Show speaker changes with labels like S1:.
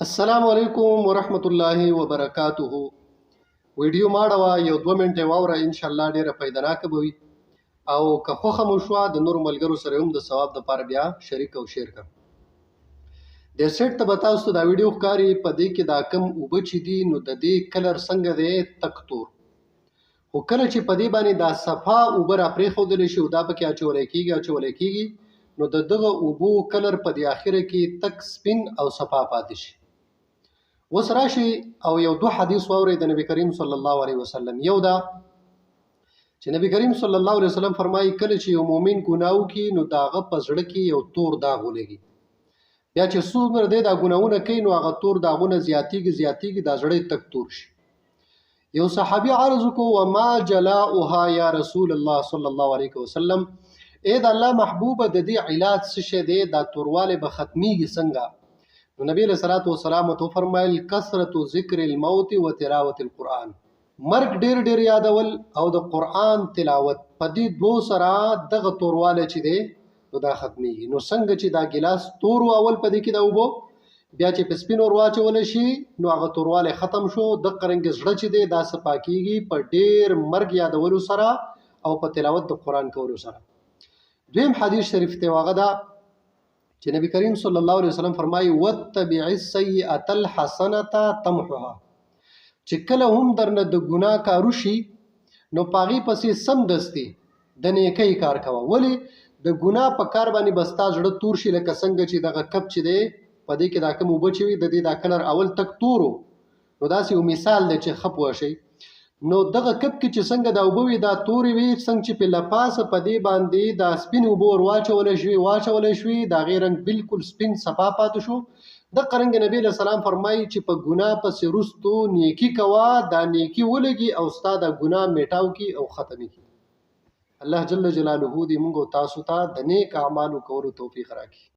S1: السلام علیکم ورحمت الله وبرکاته. ویډیو ماړه یو 2 منټه واوره، ان شاء الله ډیره پیداناک به وي او که خوخه مو شو د نور ملګرو سره هم د ثواب د پاره بیا شریک او شیر کړه. د سیټ ته بتاوسته دا ویډیو ښکاری په دې کې دا کم وبچ دي نو د دې کلر څنګه دی تک تور، خو کله چې په دې باندې دا صفا اوبر پرې خودل شي او دا پکې اچولې کیږي نو د دغه اوبو کلر په دې اخره کې تک سپین او صفا پاتې شي. اوس راشي او یو 2 حدیث واوري د نبی کریم صلی الله علیه وسلم. یو دا چې نبی کریم صلی الله علیه وسلم فرمایي کله چې یو مؤمن ګناو کوي نو داغه په زړه کې یو تور داغ ولګي، بیا چې څومره دی دا ګناونه کوي نو هغه تور داغونه زیاتیږي دا زړه تک تور شي. یو صحابي عرض وکړو وما جلاؤها یا رسول الله صلی الله علیه وسلم، اے د الله محبوب د دې علاج څه شه دی، دا تورواله به ختميږي څنګه؟ نو نبی علیہ الصلوۃ والسلام تو فرمایل کثرت ذکر الموت و تلاوت القرآن، مرګ ډیر یادول او د قرآن تلاوت، په دې دوه سره دغه تورواله چې دی نو دا ختميږي. نو څنګه چې دا ګلاس تور اول په دې کې دا وبو بیا چې په سپین اور واچول شي نو هغه تورواله ختم شو، د قرنګ زړه چې دی دا صفاکیږي په ډیر مرګ یادولو سره او په تلاوت د قرآن کولو سره. دویم حدیث شریف ته واغه دا چې نبی کریم صلی الله علیه وسلم فرمایي وتبع السیئه الحسنه تمحها، چې کله هم درنه د ګناه کارو شي نو پاغي پسې سم دستي د نیکی کار کوه. ولی د ګناه په کار باندې بستا زړه تور شي، لکه څنګه چې دغه کپ چې دی په دې کې دا کوم وبچوي د دې دا کلر اول تک تورو، نو داسې یو مثال دی چې خپ وشي. نو دغه کپ کې چې څنګه دا وبوي دا توري وي، څنګه چې په لپاسه په دې باندې دا سپین وبور واچول شوي دا غیر رنګ بالکل سپین صفا پاتې شو. د قرنګ نبی له سلام فرمایي چې په ګناه پسې رستو نیکی کوا، دا نیکی ولګي او ستا د ګناه میټاو کی او ختمي کی. الله جل جلاله دې موږ تاسو ته د نیک اعمالو کولو توفیق راکړي.